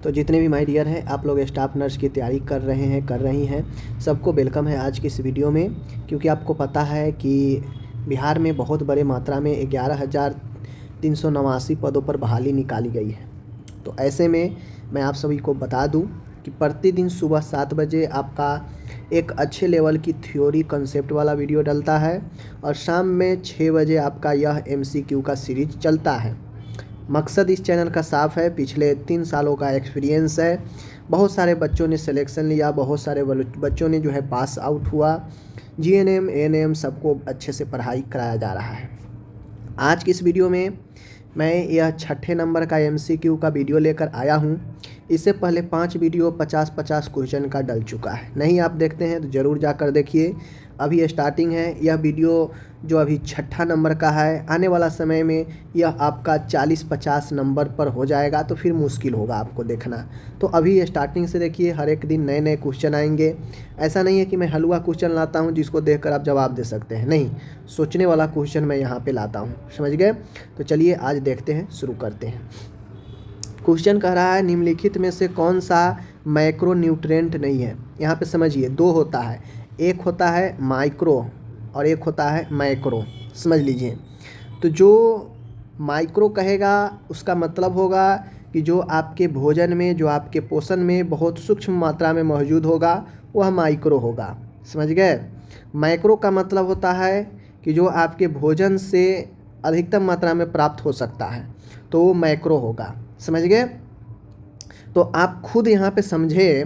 तो जितने भी माय डियर हैं आप लोग स्टाफ नर्स की तैयारी कर रहे हैं कर रही हैं, सबको वेलकम है आज की इस वीडियो में। क्योंकि आपको पता है कि बिहार में बहुत बड़े मात्रा में 11,389 पदों पर बहाली निकाली गई है। तो ऐसे में मैं आप सभी को बता दूं कि प्रतिदिन सुबह 7 बजे आपका एक अच्छे लेवल की थ्योरी कंसेप्ट वाला वीडियो डलता है और शाम में 6 बजे आपका यह MCQ का सीरीज चलता है। मकसद इस चैनल का साफ़ है, पिछले 3 सालों का एक्सपीरियंस है। बहुत सारे बच्चों ने सिलेक्शन लिया, बहुत सारे बच्चों ने जो है पास आउट हुआ। GNM ANM सबको अच्छे से पढ़ाई कराया जा रहा है। आज की इस वीडियो में मैं यह 6ठे नंबर का MCQ का वीडियो लेकर आया हूं। इससे पहले 5 वीडियो 50-50 क्वेश्चन का डल चुका है। नहीं आप देखते हैं तो ज़रूर जाकर देखिए। अभी स्टार्टिंग है। यह वीडियो जो अभी 6ठा नंबर का है, आने वाला समय में यह आपका 40-50 नंबर पर हो जाएगा तो फिर मुश्किल होगा आपको देखना। तो अभी स्टार्टिंग से देखिए, हर एक दिन नए नए क्वेश्चन आएंगे। ऐसा नहीं है कि मैं हलवा क्वेश्चन लाता हूं जिसको देखकर आप जवाब दे सकते हैं, नहीं, सोचने वाला क्वेश्चन मैं यहाँ पे लाता हूँ, समझ गए। तो चलिए आज देखते हैं, शुरू करते हैं। क्वेश्चन कह रहा है निम्नलिखित में से कौन सा मैक्रो न्यूट्रिएंट नहीं है। यहाँ पे समझिए, 2 होता है, एक होता है माइक्रो और एक होता है मैक्रो, समझ लीजिए। तो जो माइक्रो कहेगा उसका मतलब होगा कि जो आपके भोजन में, जो आपके पोषण में बहुत सूक्ष्म मात्रा में मौजूद होगा वह माइक्रो होगा, समझ गए। मैक्रो का मतलब होता है कि जो आपके भोजन से अधिकतम मात्रा में प्राप्त हो सकता है, तो वो मैक्रो होगा, समझ गए। तो आप खुद यहाँ पे समझे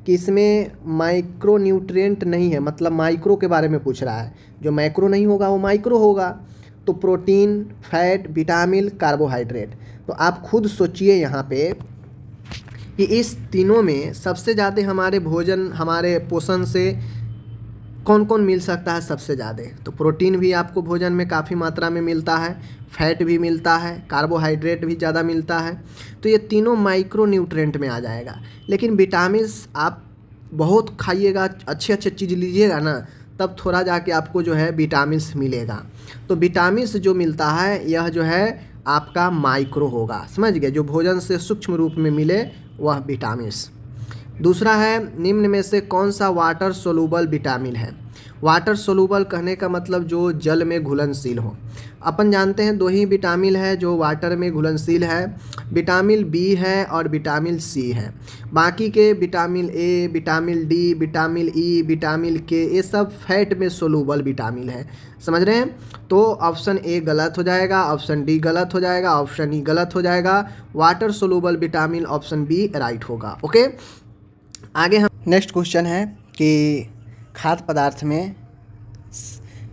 कि इसमें माइक्रो न्यूट्रिएंट नहीं है, मतलब माइक्रो के बारे में पूछ रहा है। जो मैक्रो नहीं होगा वो माइक्रो होगा। तो प्रोटीन, फैट, विटामिन, कार्बोहाइड्रेट। तो आप खुद सोचिए यहाँ पे कि इस तीनों में सबसे ज़्यादा हमारे भोजन, हमारे पोषण से कौन कौन मिल सकता है सबसे ज़्यादा। तो प्रोटीन भी आपको भोजन में काफ़ी मात्रा में मिलता है, फैट भी मिलता है, कार्बोहाइड्रेट भी ज़्यादा मिलता है। तो ये तीनों माइक्रो न्यूट्रिएंट में आ जाएगा। लेकिन विटामिन्स आप बहुत खाइएगा, अच्छे अच्छे चीज़ लीजिएगा ना, तब थोड़ा जाके आपको जो है विटामिन्स मिलेगा। तो विटामिन्स जो मिलता है यह जो है आपका माइक्रो होगा, समझ गए। जो भोजन से सूक्ष्म रूप में मिले वह विटामिन्स। दूसरा है, निम्न में से कौन सा वाटर सोलूबल विटामिन है। वाटर सोलूबल कहने का मतलब जो जल में घुलनशील हो। अपन जानते हैं 2 ही विटामिन है जो वाटर में घुलनशील है, विटामिन B है और विटामिन C है। बाकी के vitamin A, vitamin D, vitamin E, vitamin K, ये सब फैट में सोलूबल विटामिन है, समझ रहे हैं। तो ऑप्शन A गलत हो जाएगा, ऑप्शन D गलत हो जाएगा, ऑप्शन E गलत हो जाएगा। Water soluble vitamin option B right होगा। ओके, आगे हम नेक्स्ट क्वेश्चन है कि खाद्य पदार्थ में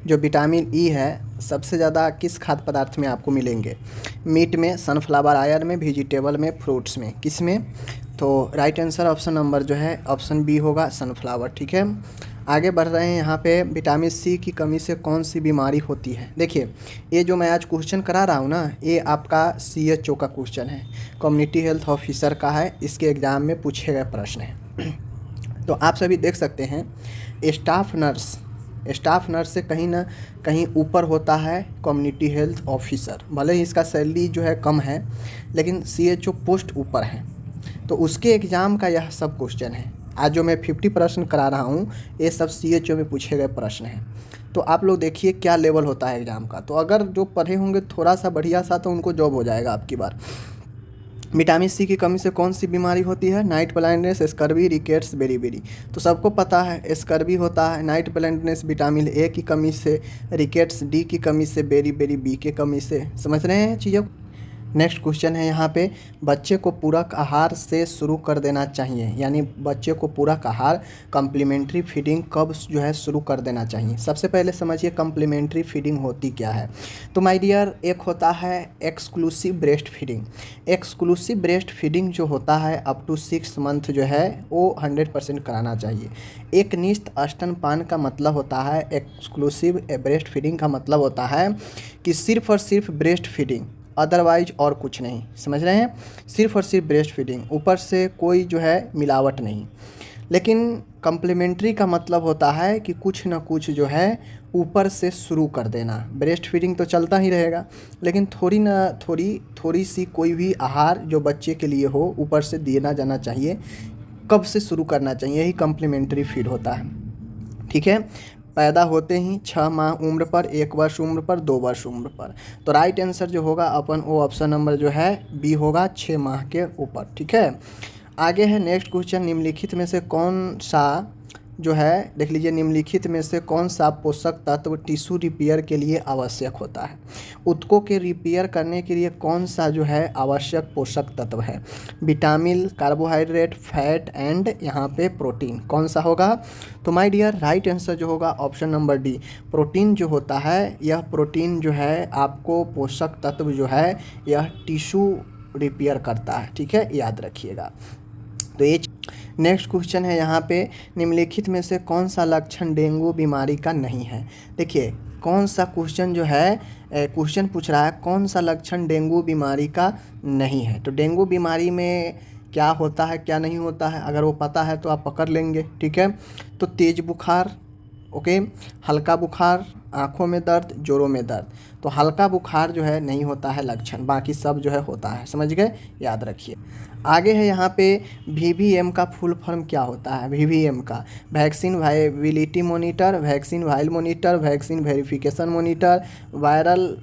जो विटामिन E है सबसे ज़्यादा किस खाद्य पदार्थ में आपको मिलेंगे। मीट में, सनफ्लावर ऑयल में, वेजिटेबल में, फ्रूट्स में, किस में। तो राइट आंसर ऑप्शन नंबर जो है ऑप्शन B होगा, सनफ्लावर, ठीक है। आगे बढ़ रहे हैं। यहाँ पे विटामिन C की कमी से कौन सी बीमारी होती है। देखिए, ये जो मैं आज क्वेश्चन करा रहा हूँ ना, ये आपका CHO का क्वेश्चन है, कम्युनिटी हेल्थ ऑफिसर का है। इसके एग्ज़ाम में पूछे गए प्रश्न है। तो आप सभी देख सकते हैं, स्टाफ नर्स से कहीं ना कहीं ऊपर होता है कम्युनिटी हेल्थ ऑफिसर। भले ही इसका सैलरी जो है कम है, लेकिन CHO पोस्ट ऊपर है। तो उसके एग्ज़ाम का यह सब क्वेश्चन है। आज जो मैं 50 प्रश्न करा रहा हूँ ये सब CHO में पूछे गए प्रश्न हैं। तो आप लोग देखिए क्या लेवल होता है एग्ज़ाम का। तो अगर जो पढ़े होंगे थोड़ा सा बढ़िया सा, तो उनको जॉब हो जाएगा आपकी बार। विटामिन C की कमी से कौन सी बीमारी होती है। Night blindness, scurvy, rickets, beriberi. तो सबको पता है स्कर्वी होता है, नाइट ब्लाइंडनेस विटामिन A की कमी से, रिकेट्स D की कमी से, बेरीबेरी B की कमी से। समझ रहे हैं चीज़ों को। नेक्स्ट क्वेश्चन है यहाँ पे, बच्चे को पूरक आहार से शुरू कर देना चाहिए, यानी बच्चे को पूरक आहार कम्प्लीमेंट्री फीडिंग कब जो है शुरू कर देना चाहिए। सबसे पहले समझिए कम्प्लीमेंट्री फीडिंग होती क्या है। तो माय डियर, एक होता है exclusive breast feeding. Exclusive breast feeding जो होता है अप टू 6 मंथ जो है वो 100% कराना चाहिए। एक निश्चित स्तनपान का मतलब होता है, एक्सक्लूसिव ब्रेस्ट फीडिंग का मतलब होता है कि सिर्फ और सिर्फ ब्रेस्ट फीडिंग, अदरवाइज और कुछ नहीं, समझ रहे हैं। सिर्फ और सिर्फ ब्रेस्ट फीडिंग, ऊपर से कोई जो है मिलावट नहीं। लेकिन कम्प्लीमेंट्री का मतलब होता है कि कुछ ना कुछ जो है ऊपर से शुरू कर देना। ब्रेस्ट फीडिंग तो चलता ही रहेगा, लेकिन थोड़ी सी कोई भी आहार जो बच्चे के लिए हो ऊपर से दिया जाना चाहिए। कब से शुरू करना चाहिए, यही कम्प्लीमेंट्री फीड होता है। ठीक है, पैदा होते ही 6 माह उम्र पर, 1 वर्ष उम्र पर, 2 वर्ष उम्र पर। तो राइट आंसर जो होगा अपन वो ऑप्शन नंबर जो है बी होगा, 6 माह के ऊपर। ठीक है, आगे है नेक्स्ट क्वेश्चन, निम्नलिखित में से कौन सा जो है, देख लीजिए, निम्नलिखित में से कौन सा पोषक तत्व टिश्यू रिपेयर के लिए आवश्यक होता है। ऊतकों के रिपेयर करने के लिए कौन सा जो है आवश्यक पोषक तत्व है। विटामिन, कार्बोहाइड्रेट, फैट एंड यहाँ पे प्रोटीन, कौन सा होगा। तो माय डियर राइट आंसर जो होगा ऑप्शन नंबर डी, प्रोटीन जो होता है, यह प्रोटीन जो है आपको पोषक तत्व जो है यह टिश्यू रिपेयर करता है। ठीक है, याद रखिएगा। तो ये नेक्स्ट क्वेश्चन है यहाँ पे, निम्नलिखित में से कौन सा लक्षण डेंगू बीमारी का नहीं है। देखिए कौन सा क्वेश्चन जो है, क्वेश्चन पूछ रहा है कौन सा लक्षण डेंगू बीमारी का नहीं है। तो डेंगू बीमारी में क्या होता है क्या नहीं होता है, अगर वो पता है तो आप पकड़ लेंगे। ठीक है, तो तेज़ बुखार, ओके, हल्का बुखार, आँखों में दर्द, जोड़ों में दर्द। तो हल्का बुखार जो है नहीं होता है लक्षण, बाकी सब जो है होता है। समझ गए, याद रखिए। आगे है यहाँ पे VVM का फुल फॉर्म क्या होता है। VVM का vaccine viability monitor, vaccine vial monitor, vaccine verification monitor, viral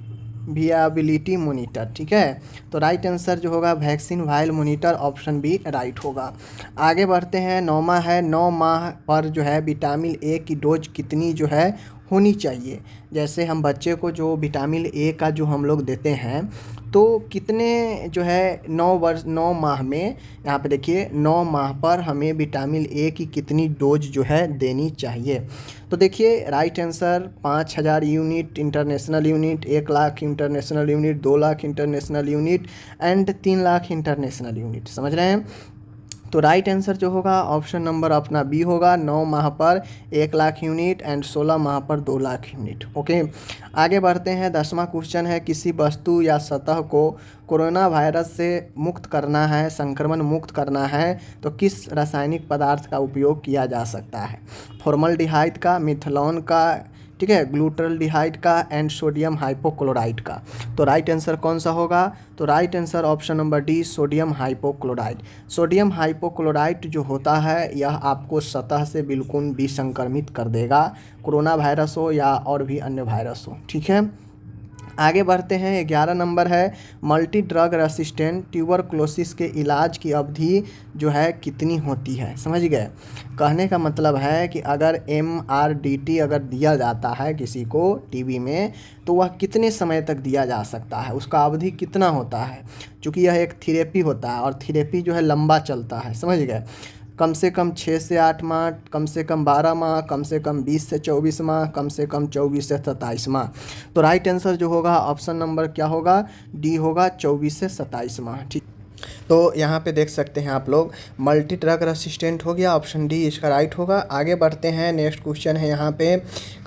viability monitor. ठीक है, तो राइट आंसर जो होगा vaccine vial monitor, option B right होगा। आगे बढ़ते हैं, 9वां है, 9 माह पर जो है विटामिन ए की डोज कितनी जो है होनी चाहिए। जैसे हम बच्चे को जो विटामिन ए का जो हम लोग देते हैं तो कितने जो है 9 माह में, यहाँ पे देखिए 9 माह पर हमें विटामिन ए की कितनी डोज जो है देनी चाहिए। तो देखिए right answer 5000 unit international unit, 1 lakh international unit, 2 lakh international unit and 3 lakh international unit. समझ रहे हैं। तो राइट आंसर जो होगा ऑप्शन नंबर अपना बी होगा, 9 माह पर 1 लाख यूनिट एंड 16 माह पर 2 लाख यूनिट। ओके, आगे बढ़ते हैं। 10वां क्वेश्चन है, किसी वस्तु या सतह को कोरोना वायरस से मुक्त करना है, संक्रमण मुक्त करना है, तो किस रासायनिक पदार्थ का उपयोग किया जा सकता है। फॉर्मल्डिहाइड का, मिथनॉल का, ठीक है, ग्लूटाल्डिहाइड का एंड सोडियम हाइपोक्लोराइड का। तो राइट आंसर कौन सा होगा। तो right answer option number D, sodium hypochlorite. Sodium hypochlorite जो होता है यह आपको सतह से बिल्कुल विसंक्रमित कर देगा, कोरोना वायरस हो या और भी अन्य वायरस हो। ठीक है, आगे बढ़ते हैं। 11 नंबर है, मल्टी ड्रग रेसिस्टेंट ट्यूबरक्लोसिस के इलाज की अवधि जो है कितनी होती है। समझ गए, कहने का मतलब है कि अगर MRDT अगर दिया जाता है किसी को टीबी में तो वह कितने समय तक दिया जा सकता है, उसका अवधि कितना होता है। क्योंकि यह एक थेरेपी होता है और थेरेपी जो है लंबा चलता है। समझ गए, कम से कम 6 से 8 माह, कम से कम 12 माह, कम से कम 20 से 24 माह, कम से कम 24 से 27 माह। तो राइट आंसर जो होगा ऑप्शन नंबर क्या होगा, डी होगा, 24 से 27 माह। ठीक, तो यहाँ पे देख सकते हैं आप लोग, मल्टी ड्रग रेसिस्टेंट हो गया, ऑप्शन डी इसका राइट होगा। आगे बढ़ते हैं। नेक्स्ट क्वेश्चन है यहाँ पे,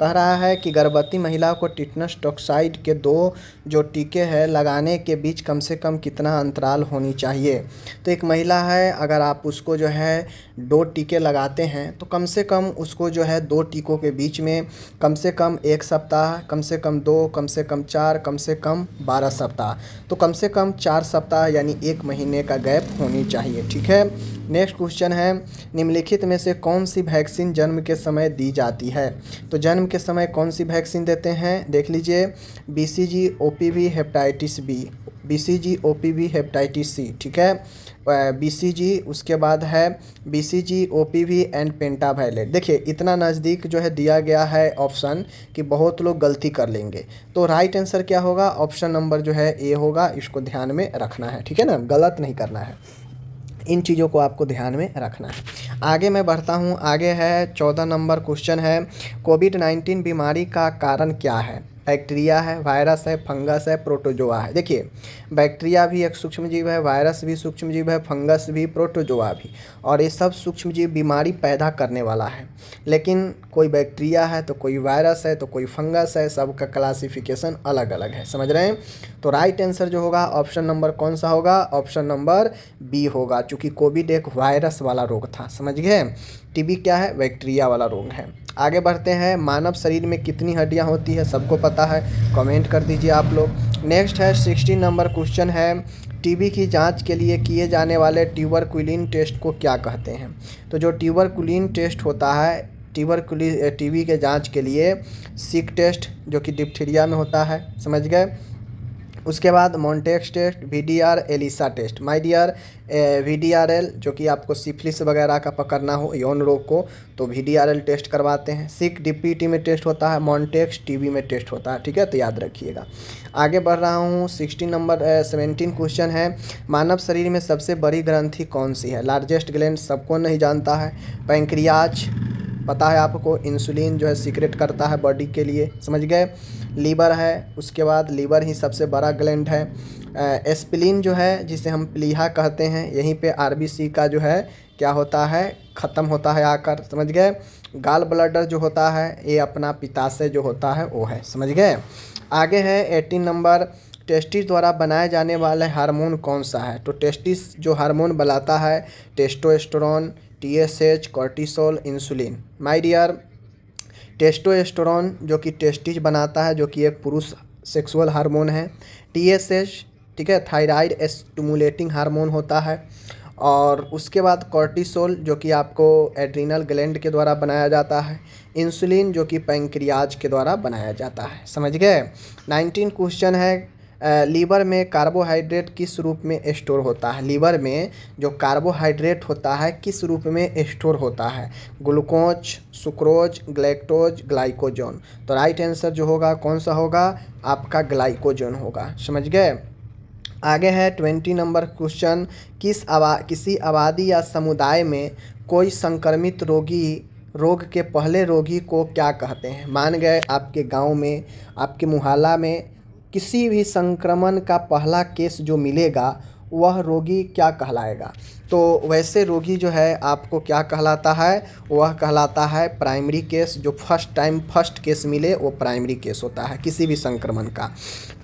कह रहा है कि गर्भवती महिला को टिटनस टॉक्साइड के 2 जो टीके हैं लगाने के बीच कम से कम कितना अंतराल होनी चाहिए। तो एक महिला है, अगर आप उसको जो है 2 टीके लगाते हैं तो कम से कम उसको जो है 2 टीकों के बीच में कम से कम 1 सप्ताह, कम से कम 2, कम से कम 4, कम से कम 12 सप्ताह, तो कम से कम 4 सप्ताह यानी 1 महीने का गैप होनी चाहिए। ठीक है, नेक्स्ट क्वेश्चन है, निम्नलिखित में से कौन सी वैक्सीन जन्म के समय दी जाती है। तो जन्म के समय कौन सी वैक्सीन देते हैं, देख लीजिए, BCG, OPV, hepatitis B, BCG, OPV, hepatitis C. ठीक है, BCG, उसके बाद है BCG, OPV एंड पेंटावायलेट। देखिए इतना नज़दीक जो है दिया गया है ऑप्शन कि बहुत लोग गलती कर लेंगे। तो राइट आंसर क्या होगा, ऑप्शन नंबर जो है ए होगा, इसको ध्यान में रखना है। ठीक है ना, गलत नहीं करना है, इन चीज़ों को आपको ध्यान में रखना है। आगे मैं बढ़ता हूँ। आगे है 14 नंबर क्वेश्चन है, कोविड-19 बीमारी का कारण क्या है। बैक्टीरिया है, वायरस है, फंगस है, प्रोटोजोआ है। देखिए बैक्टीरिया भी एक सूक्ष्मजीव है, वायरस भी सूक्ष्मजीव है, फंगस भी, प्रोटोजोआ भी, और ये सब सूक्ष्मजीव बीमारी पैदा करने वाला है। लेकिन कोई बैक्टीरिया है तो कोई वायरस है तो कोई फंगस है, सबका क्लासिफिकेशन अलग अलग है, समझ रहे हैं। तो राइट आंसर जो होगा ऑप्शन नंबर कौन सा होगा, ऑप्शन नंबर बी होगा, चूँकि कोविड एक वायरस वाला रोग था, समझ गए। टीबी क्या है, बैक्टीरिया वाला रोग है। आगे बढ़ते हैं, मानव शरीर में कितनी हड्डियां होती है, सबको पता है, कमेंट कर दीजिए आप लोग। नेक्स्ट है 16 नंबर क्वेश्चन है, टीबी की जांच के लिए किए जाने वाले ट्यूबरकुलिन टेस्ट को क्या कहते हैं। तो जो ट्यूबरकुलिन टेस्ट होता है, टीबी के जांच के लिए सिक टेस्ट जो कि डिप्थीरिया में होता है, समझ गए। उसके बाद Mantoux test, VDR, ELISA test. My dear VDRL जो कि आपको सिफिलिस वगैरह का पकड़ना हो, यौन रोग को, तो वीडीआरएल टेस्ट करवाते हैं। सिक डीपीटी में टेस्ट होता है, मॉन्टेक्स टीबी में टेस्ट होता है, ठीक है, तो याद रखिएगा। आगे बढ़ रहा हूँ, 17 क्वेश्चन है, मानव शरीर में सबसे बड़ी ग्रंथि कौन सी है। लार्जेस्ट ग्लैंड सबको नहीं जानता है, पैंक्रियाज पता है आपको, इंसुलिन जो है सीक्रेट करता है बॉडी के लिए, समझ गए। लीवर है, उसके बाद लीवर ही सबसे बड़ा ग्लैंड है। एस्प्लीन जो है जिसे हम प्लीहा कहते हैं, यहीं पे आरबीसी का जो है क्या होता है, ख़त्म होता है आकर, समझ गए। गाल ब्लडर जो होता है ये अपना पित्ताशय जो होता है वो है, समझ गए। आगे है 18 नंबर, टेस्टिस द्वारा बनाए जाने वाले हार्मोन कौन सा है। तो टेस्टिस जो हार्मोन बनाता है, testosterone, TSH, cortisol, insulin. My dear testosterone जो कि टेस्टिस बनाता है, जो कि एक पुरुष सेक्सुअल हार्मोन है। टीएसएच, ठीक है, थायराइड स्टिमुलेटिंग हार्मोन होता है। और उसके बाद कॉर्टिसोल जो कि आपको एड्रीनल ग्लैंड के द्वारा बनाया जाता है। इंसुलिन जो कि पैंक्रियाज के द्वारा बनाया जाता है, समझ गए। 19 क्वेश्चन है, लीवर में कार्बोहाइड्रेट किस रूप में स्टोर होता है। लीवर में जो कार्बोहाइड्रेट होता है किस रूप में स्टोर होता है, ग्लूकोज, सुक्रोज, ग्लैक्टोज, ग्लाइकोजन। तो राइट आंसर जो होगा कौन सा होगा, आपका ग्लाइकोजन होगा, समझ गए। आगे है 20 नंबर क्वेश्चन, किसी आबादी या समुदाय में कोई संक्रमित रोग के पहले रोगी को क्या कहते हैं। मान गए आपके गांव में, आपके मुहल्ला में किसी भी संक्रमण का पहला केस जो मिलेगा वह रोगी क्या कहलाएगा। तो वैसे रोगी जो है आपको क्या कहलाता है, वह कहलाता है प्राइमरी केस। जो फर्स्ट केस मिले वो प्राइमरी केस होता है किसी भी संक्रमण का।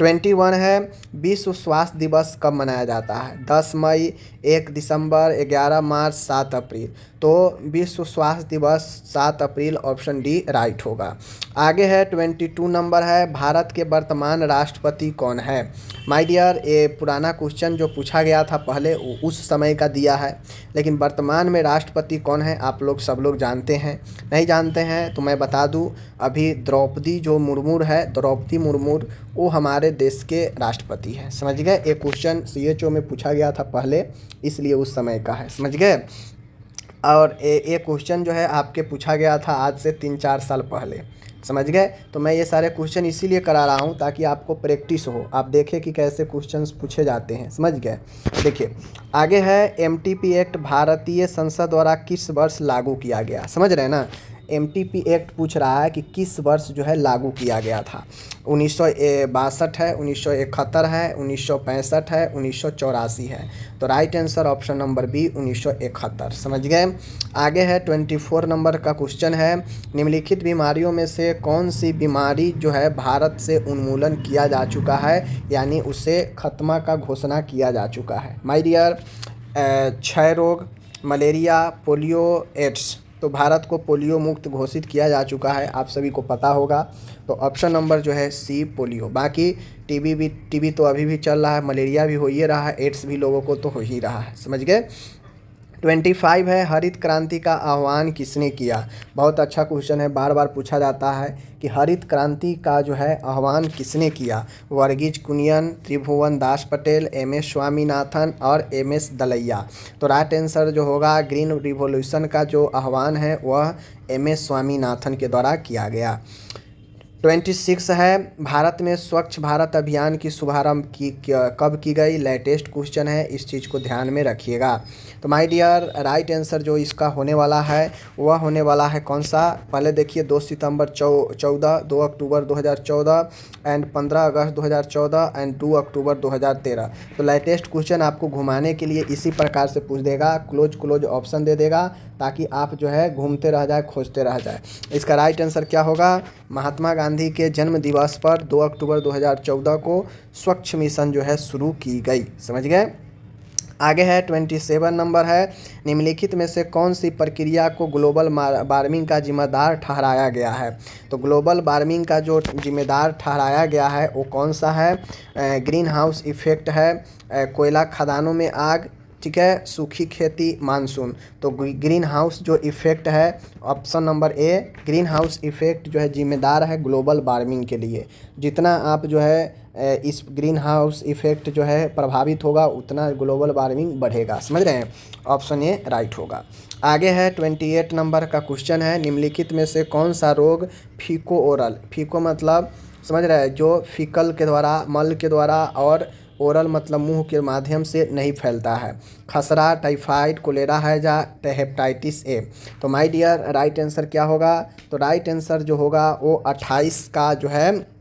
21 है, विश्व स्वास्थ्य दिवस कब मनाया जाता है। 10 मई, 1 दिसंबर, 11 मार्च, 7 अप्रैल। तो विश्व स्वास्थ्य दिवस 7 अप्रैल, ऑप्शन डी राइट होगा। आगे है 22 नंबर है, भारत के वर्तमान राष्ट्रपति कौन है। माय डियर ये पुराना क्वेश्चन जो पूछा गया था पहले उस समय का दिया है, लेकिन वर्तमान में राष्ट्रपति कौन है आप लोग सब लोग जानते हैं। नहीं जानते हैं तो मैं बता दूं, अभी द्रौपदी जो मुर्मू है, द्रौपदी मुर्मू, वो हमारे देश के राष्ट्रपति हैं, समझ गए। एक क्वेश्चन सीएचओ में पूछा गया था पहले, इसलिए उस समय का है, समझ गए। और ये क्वेश्चन जो है आपके पूछा गया था आज से 3-4 साल पहले, समझ गए। तो मैं ये सारे क्वेश्चन इसीलिए करा रहा हूँ ताकि आपको प्रैक्टिस हो, आप देखें कि कैसे क्वेश्चंस पूछे जाते हैं, समझ गए। देखिए आगे है, एमटीपी एक्ट भारतीय संसद द्वारा किस वर्ष लागू किया गया। समझ रहे हैं ना, एमटीपी एक्ट पूछ रहा है कि किस वर्ष जो है लागू किया गया था। 1962 है, 1971 है, 1965 है, 1984 है। तो right answer option number B 1971, समझ गए। आगे है 24 नंबर का क्वेश्चन है, निम्नलिखित बीमारियों में से कौन सी बीमारी जो है भारत से उन्मूलन किया जा चुका है, यानी उसे खत्मा का घोषणा किया जा चुका है। माय डियर क्षय रोग, मलेरिया, पोलियो, एड्स। तो भारत को पोलियो मुक्त घोषित किया जा चुका है, आप सभी को पता होगा। तो ऑप्शन नंबर जो है सी पोलियो। बाकी टीबी तो अभी भी चल रहा है, मलेरिया भी हो ही रहा है, एड्स भी लोगों को तो हो ही रहा है, समझ गए। 25 है, हरित क्रांति का आह्वान किसने किया। बहुत अच्छा क्वेश्चन है, बार बार पूछा जाता है कि हरित क्रांति का जो है आह्वान किसने किया। वर्गीज कुनियन, त्रिभुवन दास पटेल, एमएस स्वामीनाथन और एमएस दलैया। तो राइट आंसर जो होगा, ग्रीन रिवॉल्यूशन का जो आह्वान है वह एमएस स्वामीनाथन के द्वारा किया गया। 26 है, भारत में स्वच्छ भारत अभियान की शुभारंभ कब की गई? लेटेस्ट क्वेश्चन है, इस चीज़ को ध्यान में रखिएगा। तो माय डियर, राइट आंसर जो इसका होने वाला है वह होने वाला है कौन सा? पहले देखिए 2 सितंबर 14, 2 अक्टूबर 2014 एंड 15 अगस्त 2014 एंड 2 अक्टूबर 2013। तो लेटेस्ट क्वेश्चन आपको घुमाने के लिए इसी प्रकार से पूछ देगा, क्लोज ऑप्शन दे देगा, ताकि आप जो है घूमते रह जाए, खोजते रह जाए। इसका राइट आंसर क्या होगा? महात्मा गांधी के जन्म दिवस पर 2 अक्टूबर 2014 को स्वच्छ मिशन जो है शुरू की गई। समझ गए? आगे है 27 नंबर है, निम्नलिखित में से कौन सी प्रक्रिया को ग्लोबल वार्मिंग का जिम्मेदार ठहराया गया है? तो ग्लोबल वार्मिंग का जो जिम्मेदार ठहराया गया है वो कौन सा है? ग्रीन हाउस इफेक्ट है, कोयला खदानों में आग, ठीक है, सूखी खेती, मानसून। तो ग्रीन हाउस जो इफ़ेक्ट है, option number A, green house effect जो है जिम्मेदार है ग्लोबल वार्मिंग के लिए। जितना आप जो है इस ग्रीन हाउस इफ़ेक्ट जो है प्रभावित होगा, उतना ग्लोबल वार्मिंग बढ़ेगा। समझ रहे हैं? ऑप्शन ए राइट होगा। आगे है 28 नंबर का क्वेश्चन है, निम्नलिखित में से कौन सा रोग फीको ओरल, फीको मतलब समझ रहे हैं, जो फीकल के द्वारा, मल के द्वारा, और ओरल मतलब मुंह के माध्यम से नहीं फैलता है? खसरा, टाइफाइड, कोलेरा है या हेपेटाइटिस ए? तो माय डियर, राइट आंसर क्या होगा? तो राइट आंसर जो होगा वो 28 का जो है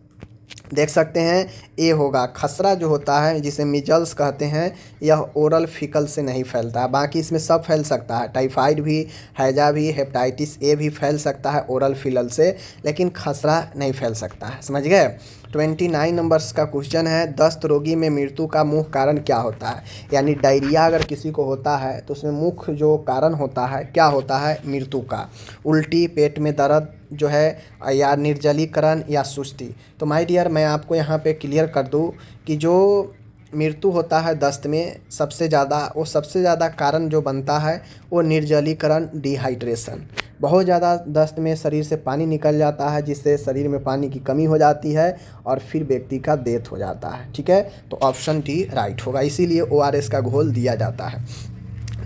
देख सकते हैं ए होगा। खसरा जो होता है, जिसे मिजल्स कहते हैं, यह ओरल फीकल से नहीं फैलता है। बाकी इसमें सब फैल सकता है, टाइफाइड भी, हैजा भी, हेपेटाइटिस ए भी फैल सकता है ओरल फीकल से, लेकिन खसरा नहीं फैल सकता है। समझ गए? 29 नंबर्स का क्वेश्चन है, दस्त रोगी में मृत्यु का मुख्य कारण क्या होता है? यानी डायरिया अगर किसी को होता है तो उसमें मुख्य जो कारण होता है क्या होता है? मृत्यु का। उल्टी, पेट में दर्द जो है, या निर्जलीकरण, या सुस्ती। तो माय डियर, मैं आपको यहाँ पे क्लियर कर दूँ कि जो मृत्यु होता है दस्त में, सबसे ज़्यादा कारण जो बनता है वो निर्जलीकरण, डिहाइड्रेशन। बहुत ज़्यादा दस्त में शरीर से पानी निकल जाता है, जिससे शरीर में पानी की कमी हो जाती है और फिर व्यक्ति का डेथ हो जाता है। ठीक है, तो ऑप्शन डी राइट होगा, इसीलिए ORS का घोल दिया जाता है।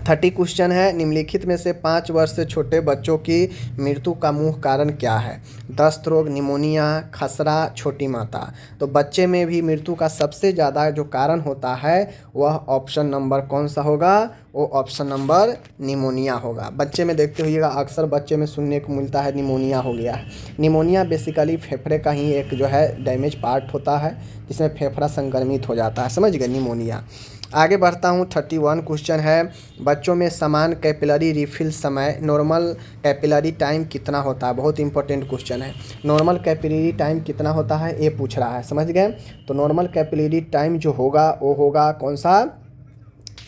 30 क्वेश्चन है, निम्नलिखित में से 5 वर्ष से छोटे बच्चों की मृत्यु का मुख्य कारण क्या है? दस्त रोग, निमोनिया, खसरा, छोटी माता। तो बच्चे में भी मृत्यु का सबसे ज़्यादा जो कारण होता है वह ऑप्शन नंबर कौन सा होगा? वो ऑप्शन नंबर निमोनिया होगा। बच्चे में देखते होइएगा, अक्सर बच्चे में सुनने को मिलता है निमोनिया हो गया है। निमोनिया बेसिकली फेफड़े का ही एक जो है डैमेज पार्ट होता है, जिसमें फेफड़ा संक्रमित हो जाता है। समझ गए? निमोनिया। आगे बढ़ता हूँ, 31 क्वेश्चन है, बच्चों में समान कैपिलरी रिफिल समय, नॉर्मल कैपिलरी टाइम कितना होता है? बहुत इंपॉर्टेंट क्वेश्चन है। नॉर्मल कैपिलरी टाइम कितना होता है ये पूछ रहा है। समझ गए? तो नॉर्मल कैपिलरी टाइम जो होगा वो होगा कौन सा?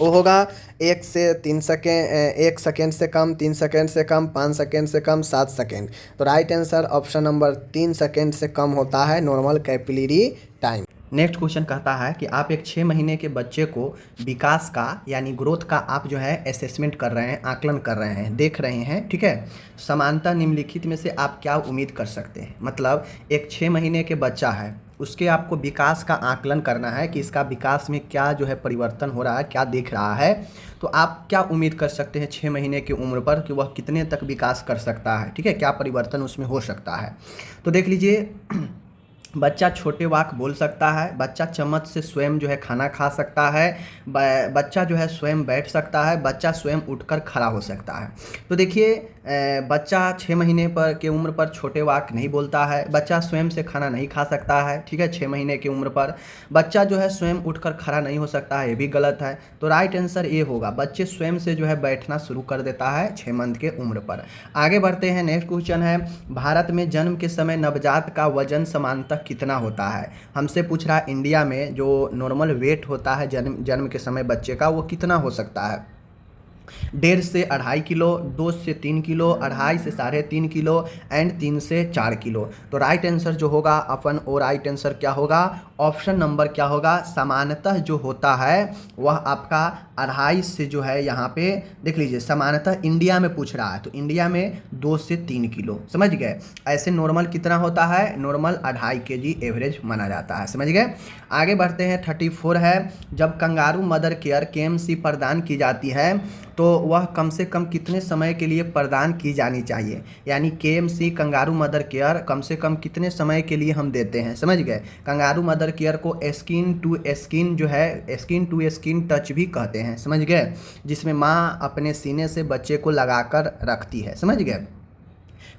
वो होगा 1 से 3 सेकेंड, 1 सेकेंड से कम, 3 सेकेंड से कम, 5 सेकेंड से कम, 7 सेकेंड। तो right answer option number 3 second से कम होता है normal capillary time. Next question कहता है कि आप एक 6 महीने के बच्चे को विकास का यानी ग्रोथ का आप जो है असेसमेंट कर रहे हैं, आकलन कर रहे हैं, देख रहे हैं। ठीक है, समानता निम्नलिखित में से आप क्या उम्मीद कर सकते हैं? मतलब एक 6 महीने के बच्चा है, उसके आपको विकास का आकलन करना है कि इसका विकास में क्या जो है परिवर्तन हो रहा है, क्या देख रहा है। तो आप क्या उम्मीद कर सकते हैं 6 महीने की उम्र पर कि वह कितने तक विकास कर सकता है? ठीक है, क्या परिवर्तन उसमें हो सकता है? तो देख लीजिए, बच्चा छोटे वाक्य बोल सकता है, बच्चा चम्मच से स्वयं जो है खाना खा सकता है, बच्चा जो है स्वयं बैठ सकता है, बच्चा स्वयं उठकर खड़ा हो सकता है। तो देखिए, बच्चा 6 महीने पर के उम्र पर छोटे वाक्य नहीं बोलता है, बच्चा स्वयं से खाना नहीं खा सकता है। ठीक है, 6 महीने की उम्र पर बच्चा जो है स्वयं उठकर खड़ा नहीं हो सकता है, ये भी गलत है। तो राइट आंसर ये होगा, बच्चे स्वयं से जो है बैठना शुरू कर देता है 6 मंथ के उम्र पर। आगे बढ़ते हैं, नेक्स्ट क्वेश्चन है, भारत में जन्म के समय नवजात का वजन सामान्यतः कितना होता है? हमसे पूछ रहा है इंडिया में जो नॉर्मल वेट होता है जन्म के समय बच्चे का, वो कितना हो सकता है? 1.5 से 2.5 किलो, 2 से 3 किलो, 2.5 से 3.5 किलो एंड 3 से 4 किलो। तो राइट आंसर जो होगा अपन, और राइट आंसर क्या होगा? ऑप्शन नंबर क्या होगा? सामान्यतः जो होता है वह आपका 2.5 से जो है, यहाँ पे देख लीजिए, सामान्यतः इंडिया में पूछ रहा है तो इंडिया में 2 से 3 किलो। समझ गए? ऐसे नॉर्मल कितना होता है? नॉर्मल 2.5 kg एवरेज माना जाता है। समझ गए? आगे बढ़ते हैं, 34 है, जब कंगारू मदर केयर KMC प्रदान की जाती है तो तो वह कम से कम कितने समय के लिए प्रदान की जानी चाहिए। यानी KMC kangaroo mother care cum से कम कितने समय के लिए हम देते हैं, समझ गए। कंगारू मदर केयर को स्किन टू स्किन जो है, स्किन टू स्किन टच भी कहते हैं, समझ गए, जिसमें माँ अपने सीने से बच्चे को लगाकर रखती है, समझ गए।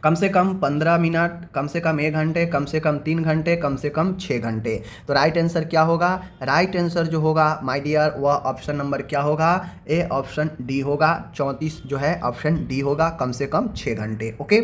कम से कम 15 मिनट, कम से कम 1 घंटे, कम से कम 3 घंटे, कम से कम 6 घंटे। तो राइट आंसर क्या होगा, राइट आंसर जो होगा माय डियर वह ऑप्शन नंबर क्या होगा, ए ऑप्शन डी होगा। 34 जो है ऑप्शन डी होगा, कम से कम 6 घंटे। ओके,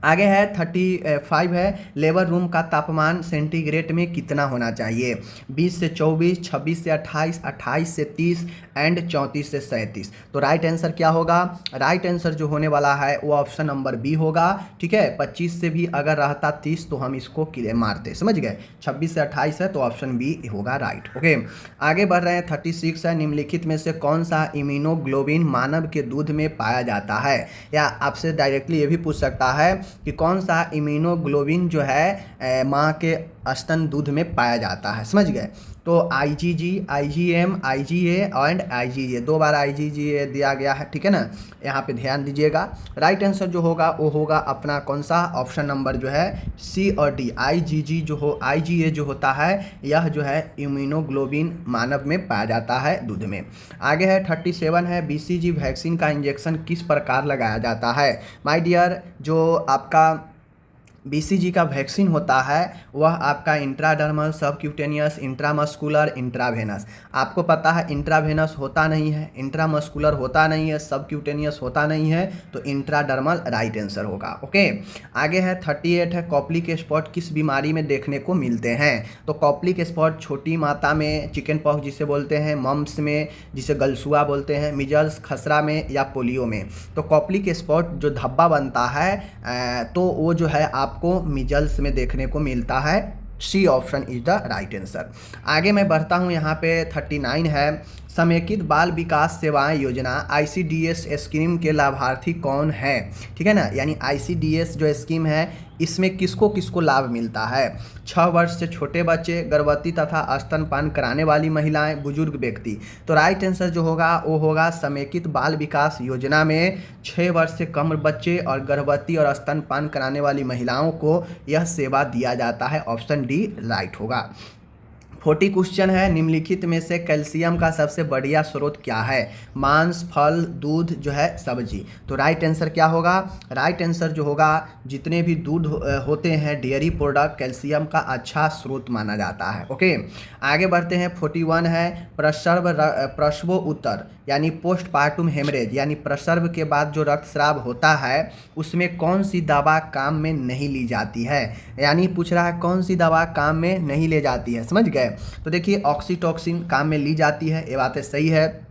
आगे है 35 है, लेबर रूम का तापमान सेंटीग्रेड में कितना होना चाहिए। 20 से 24, 26 से 28, 28 से 30 एंड 34 से 37। तो राइट आंसर क्या होगा, राइट आंसर जो होने वाला है वो ऑप्शन नंबर बी होगा। ठीक है, 25 से भी अगर रहता 30 तो हम इसको किले मारते, समझ गए। 26 से 28 है तो ऑप्शन बी होगा राइट। ओके, आगे बढ़ रहे हैं 36 है, निम्नलिखित में से कौन सा इम्यूनोग्लोबिन मानव के दूध में पाया जाता है। या आपसे डायरेक्टली ये भी पूछ सकता है कि कौन सा इम्यूनोग्लोबिन जो है माँ के स्तन दूध में पाया जाता है, समझ गए। तो IgG, IgM, IgA and IgA, 2 bar IgA दिया गया है, ठीक है ना, यहाँ पे ध्यान दीजिएगा। राइट आंसर जो होगा वो होगा अपना कौन सा, ऑप्शन नंबर जो है सी और डी। IgG जो हो, IgA जो होता है यह जो है इम्यूनोग्लोबिन मानव में पाया जाता है दूध में। आगे है 37 है, BCG वैक्सीन का इंजेक्शन किस प्रकार लगाया जाता है। माय डियर, जो आपका BCG का वैक्सीन होता है वह आपका इंट्राडर्मल, सबक्यूटेनियस, इंट्रामस्कुलर, इंट्रावेनस। आपको पता है इंट्रावेनस होता नहीं है, इंट्रामस्कुलर होता नहीं है, सबक्यूटेनियस होता नहीं है, तो इंट्राडर्मल राइट आंसर होगा। ओके, आगे है 38 है, कॉप्लिक स्पॉट किस बीमारी में देखने को मिलते हैं। तो कॉप्लिक स्पॉट छोटी माता में, चिकन पॉक्स जिसे बोलते हैं, मम्स में जिसे गलसुआ बोलते हैं, मिजल्स खसरा में या पोलियो में। तो कॉप्लिक स्पॉट जो धब्बा बनता है तो वो जो है आपको मिजल्स में देखने को मिलता है। C option is the right answer. आगे मैं बढ़ता हूँ, यहाँ पे 39 है, समेकित बाल विकास सेवाएं योजना ICDS स्कीम के लाभार्थी कौन है। ठीक है ना, यानी ICDS जो स्कीम है इसमें किसको किसको लाभ मिलता है। 6 वर्ष से छोटे बच्चे, गर्भवती तथा स्तनपान कराने वाली महिलाएं, बुजुर्ग व्यक्ति। तो राइट आंसर जो होगा वो होगा समेकित बाल विकास योजना में 6 वर्ष से कम बच्चे और गर्भवती और स्तनपान कराने वाली महिलाओं को यह सेवा दिया जाता है। ऑप्शन डी राइट होगा। 40 क्वेश्चन है, निम्नलिखित में से कैल्शियम का सबसे बढ़िया स्रोत क्या है। मांस, फल, दूध जो है सब्जी। तो राइट आंसर क्या होगा, राइट आंसर जो होगा जितने भी दूध होते हैं डेयरी प्रोडक्ट कैल्शियम का अच्छा स्रोत माना जाता है। ओके, आगे बढ़ते हैं 41 है, प्रसवोत्तर यानी पोस्टपार्टम हेमरेज यानी प्रसव के बाद जो रक्तस्राव होता है उसमें कौन सी दवा काम में नहीं ली जाती है। यानी पूछ रहा है कौन सी दवा काम में नहीं ले जाती है, समझ गए। तो देखिए ऑक्सीटोसिन काम में ली जाती है, ये बातें सही है।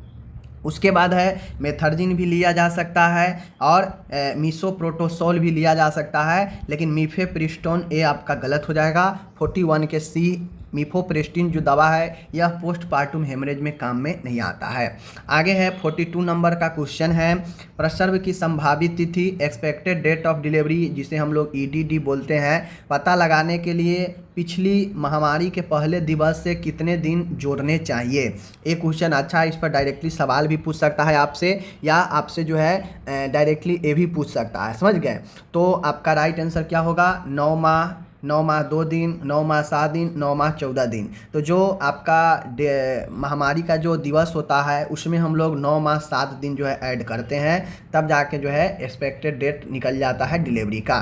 उसके बाद है मेथर्जिन भी लिया जा सकता है और मिसोप्रोटोसोल भी लिया जा सकता है, लेकिन मीफेप्रिस्टोन ये आपका गलत हो जाएगा। 41 के सी मिफोप्रेस्टिन जो दवा है यह पोस्टपार्टम हेमरेज में काम में नहीं आता है। आगे है 42 नंबर का क्वेश्चन है, प्रसव की संभावित तिथि एक्सपेक्टेड डेट ऑफ डिलीवरी जिसे हम लोग EDD बोलते हैं, पता लगाने के लिए पिछली महामारी के पहले दिवस से कितने दिन जोड़ने चाहिए। एक क्वेश्चन अच्छा है, इस पर डायरेक्टली सवाल भी पूछ सकता है आपसे, या आपसे जो है डायरेक्टली ये भी पूछ सकता है, समझ गए। तो आपका राइट आंसर क्या होगा, 9 माह, 9 माह 2 दिन, 9 माह 7 दिन, 9 माह 14 दिन। तो जो आपका महामारी का जो दिवस होता है उसमें हम लोग 9 माह 7 दिन जो है ऐड करते हैं, तब जाके जो है एक्सपेक्टेड डेट निकल जाता है डिलीवरी का।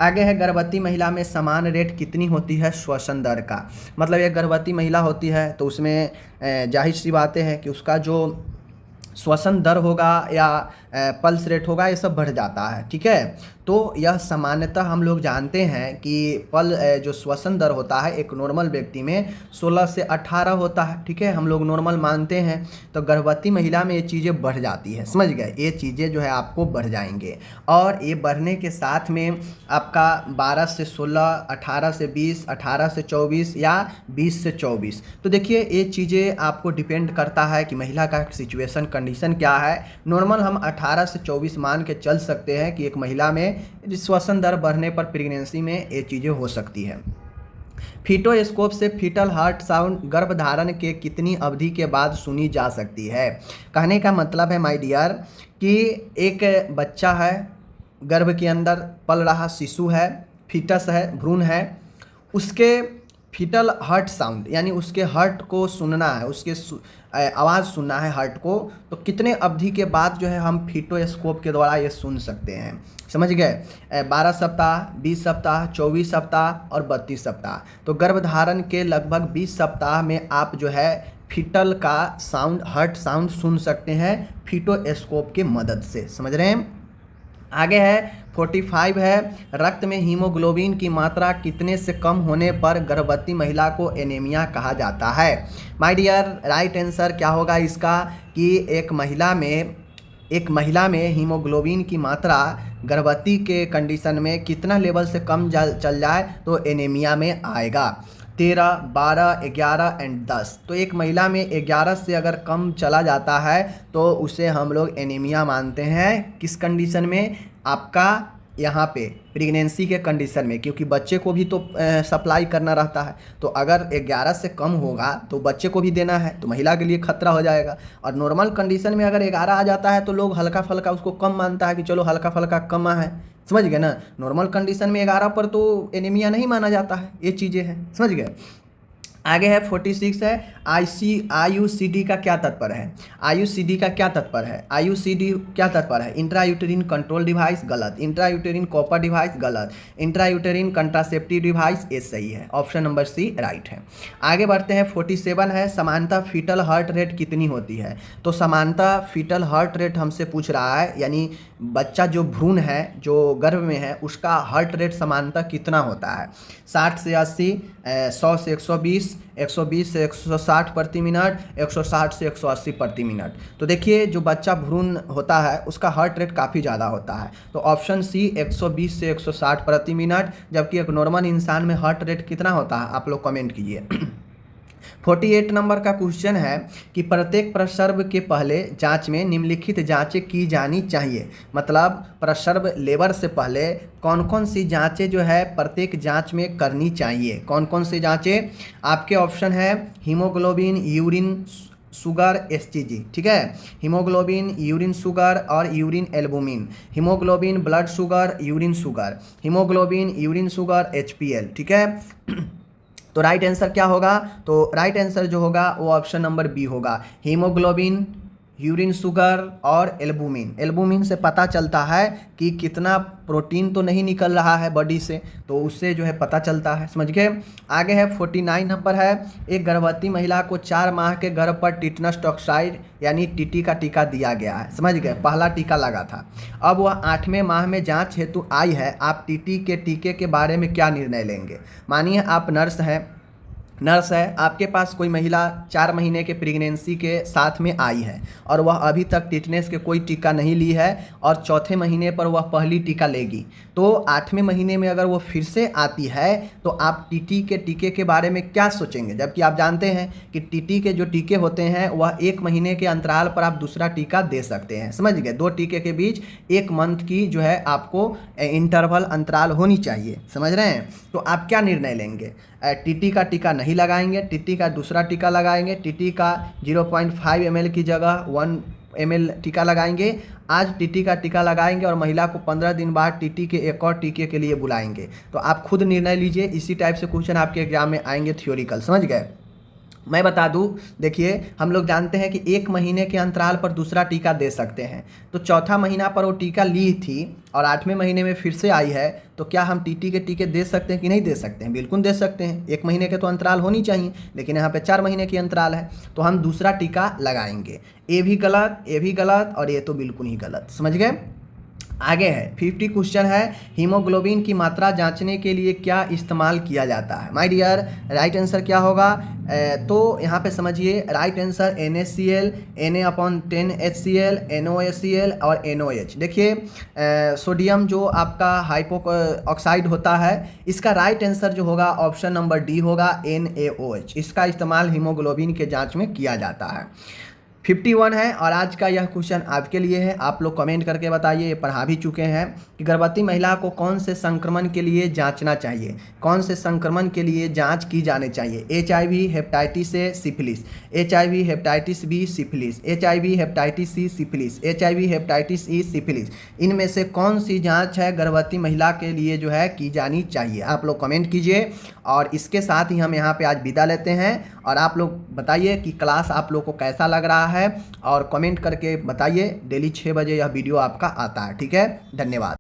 आगे है गर्भवती महिला में समान रेट कितनी होती है श्वसन दर का। मतलब ये गर्भवती महिला होती है तो उसमें जाहिर सी बातें हैं कि उसका जो श्वसन दर होगा या पल्स रेट होगा ये सब बढ़ जाता है, ठीक है। तो यह सामान्यतः हम लोग जानते हैं कि जो श्वसन दर होता है एक नॉर्मल व्यक्ति में 16 से 18 होता है, ठीक है, हम लोग नॉर्मल मानते हैं। तो गर्भवती महिला में ये चीज़ें बढ़ जाती है, समझ गए, ये चीज़ें जो है आपको बढ़ जाएंगे। और ये बढ़ने के साथ में आपका 12 से 16, 18 से 20, 18 से 24 या 20 से 24। तो देखिए ये चीज़ें आपको डिपेंड करता है कि महिला का सिचुएशन कंडीशन क्या है। नॉर्मल हम 18 से 24 मान के चल सकते हैं कि एक महिला में श्वसन दर बढ़ने पर प्रेगनेंसी में ये चीज़ें हो सकती है। फीटोस्कोप से फीटल हार्ट साउंड गर्भधारण के कितनी अवधि के बाद सुनी जा सकती है। कहने का मतलब है माय डियर कि एक बच्चा है, गर्भ के अंदर पल रहा शिशु है, फीटस है, भ्रूण है, उसके फीटल हार्ट साउंड यानी उसके हार्ट को सुनना है, उसके आवाज़ सुनना है हार्ट को, तो कितने अवधि के बाद जो है हम फीटोस्कोप के द्वारा ये सुन सकते हैं। समझ गए। 12 सप्ताह, 20 सप्ताह, 24 सप्ताह और 32 सप्ताह। तो गर्भधारण के लगभग 20 सप्ताह में आप जो है फीटल का साउंड, हार्ट साउंड सुन सकते हैं फीटोस्कोप के मदद से। समझ रहे हैं। आगे है 45 है, रक्त में हीमोग्लोबिन की मात्रा कितने से कम होने पर गर्भवती महिला को एनीमिया कहा जाता है। माय डियर, राइट आंसर क्या होगा इसका कि एक महिला में हीमोग्लोबिन की मात्रा गर्भवती के कंडीशन में कितना लेवल से कम चल जाए तो एनीमिया में आएगा। 13, 12, 11 एंड 10। तो एक महिला में 11 से अगर कम चला जाता है तो उसे हम लोग एनीमिया मानते हैं। किस कंडीशन में? आपका यहाँ पे प्रेगनेंसी के कंडीशन में, क्योंकि बच्चे को भी तो सप्लाई करना रहता है। तो अगर 11 से कम होगा तो बच्चे को भी देना है, तो महिला के लिए खतरा हो जाएगा। और नॉर्मल कंडीशन में अगर 11 आ जाता है तो लोग हल्का फल्का उसको कम मानता है कि चलो हल्का फल्का कम है। समझ गए ना। नॉर्मल कंडीशन में 11 पर तो एनीमिया नहीं माना जाता है। ये चीज़ें हैं, समझ गए। आगे है 46 है, IUCD का क्या तात्पर्य है। IUCD का क्या तात्पर्य है? IUCD क्या तात्पर्य है? इंट्रायूटेरिन कंट्रोल डिवाइस, गलत। इंट्रायूटेरिन कॉपर डिवाइस, गलत। इंट्रायूटेरिन कंट्रासेप्टिव डिवाइस, ये सही है। ऑप्शन नंबर सी राइट है। आगे बढ़ते हैं 47 है, समानता फीटल हार्ट रेट कितनी होती है। तो समानता फीटल हार्ट रेट हमसे पूछ रहा है, यानी बच्चा जो भ्रूण है, जो गर्भ में है, उसका हार्ट रेट समानता कितना होता है। 60 से 80, 100 से 120, 120 से 160 प्रति मिनट, 160 से 180 प्रति मिनट। तो देखिए जो बच्चा भ्रूण होता है उसका हार्ट रेट काफ़ी ज़्यादा होता है। तो ऑप्शन सी 120 से 160 प्रति मिनट, जबकि एक नॉर्मल इंसान में हार्ट रेट कितना होता है आप लोग कमेंट कीजिए। 48 नंबर का क्वेश्चन है कि प्रत्येक प्रसव के पहले जांच में निम्नलिखित जांचें की जानी चाहिए। मतलब प्रसव लेबर से पहले कौन कौन सी जांचें जो है प्रत्येक जांच में करनी चाहिए। कौन कौन सी जांचें? आपके ऑप्शन है हीमोग्लोबिन, यूरिन शुगर, STG। ठीक है, हीमोग्लोबिन, यूरिन शुगर और urine albumin, haemoglobin, blood sugar, urine sugar, haemoglobin, urine sugar, HPL। ठीक है। तो राइट आंसर क्या होगा? तो राइट आंसर जो होगा वो ऑप्शन नंबर बी होगा, हीमोग्लोबिन, यूरिन शुगर और एल्बुमिन। एल्बुमिन से पता चलता है कि कितना प्रोटीन तो नहीं निकल रहा है बॉडी से, तो उससे जो है पता चलता है। समझ गए। आगे है 49 नंबर है, एक गर्भवती महिला को 4 माह के गर्भ पर टिटनस टॉक्साइड यानी टीटी का टीका दिया गया है। समझ गए, पहला टीका लगा था। अब वह 8वें माह में जांच हेतु आई है, आप टीटी के टीके के बारे में क्या निर्णय लेंगे। मानिए आप नर्स है, आपके पास कोई महिला 4 महीने के प्रेगनेंसी के साथ में आई है और वह अभी तक टिटनेस के कोई टीका नहीं ली है और चौथे महीने पर वह पहली टीका लेगी। तो 8वें महीने में अगर वो फिर से आती है तो आप टीटी के टीके के बारे में क्या सोचेंगे। जबकि आप जानते हैं कि टीटी के जो टीके होते हैं वह 1 महीने के अंतराल पर आप दूसरा टीका दे सकते हैं। समझ गए। 2 टीके के बीच 1 मंथ की जो है आपको इंटरवल अंतराल होनी चाहिए। समझ रहे हैं। तो आप क्या निर्णय लेंगे? टीटी का टीका नहीं लगाएंगे, टीटी का दूसरा टीका लगाएंगे, टीटी का 0.5 ml की जगह 1 ml टीका लगाएंगे। आज टीटी का टीका लगाएंगे और महिला को 15 दिन बाद टीटी के एक और टीके के लिए बुलाएंगे। तो आप खुद निर्णय लीजिए। इसी टाइप से क्वेश्चन आपके एग्जाम में आएंगे थ्योरिकल। समझ गए। मैं बता दूं, देखिए हम लोग जानते हैं कि 1 महीने के अंतराल पर दूसरा टीका दे सकते हैं। तो चौथा महीना पर वो टीका ली थी और 8वें महीने में फिर से आई है, तो क्या हम टीटी के टीके दे सकते हैं कि नहीं दे सकते हैं? बिल्कुल दे सकते हैं। 1 महीने के तो अंतराल होनी चाहिए, लेकिन यहाँ पे 4 महीने की अंतराल है, तो हम दूसरा टीका लगाएंगे। ये भी गलत और ये तो बिल्कुल ही गलत। समझ गए। आगे है 50 क्वेश्चन है, हीमोग्लोबिन की मात्रा जांचने के लिए क्या इस्तेमाल किया जाता है। माय डियर, राइट आंसर क्या होगा? तो यहाँ पे समझिए, right answer NaCl, Na/10 HCl, NoACl और NOH। देखिए सोडियम जो आपका हाइपो ऑक्साइड होता है, इसका राइट आंसर जो होगा ऑप्शन नंबर डी होगा, NaOH। इसका इस्तेमाल हीमोग्लोबिन के जाँच में किया जाता है। 51 है। और आज का यह क्वेश्चन आपके लिए है, आप लोग कमेंट करके बताइए, ये पढ़ा भी चुके हैं कि गर्भवती महिला को कौन से संक्रमण के लिए जांचना चाहिए, कौन से संक्रमण के लिए जांच की जानी चाहिए। HIV, hepatitis A, syphilis, HIV, hepatitis B, syphilis, HIV, hepatitis C, syphilis, HIV, hepatitis E, syphilis, इनमें से कौन सी जांच है गर्भवती महिला के लिए जो है की जानी चाहिए। आप लोग कमेंट कीजिए। और इसके साथ ही हम यहाँ पे आज विदा लेते हैं। और आप लोग बताइए कि क्लास आप लोग को कैसा लग रहा है, और कमेंट करके बताइए। डेली 6 बजे यह वीडियो आपका आता है। ठीक है, धन्यवाद।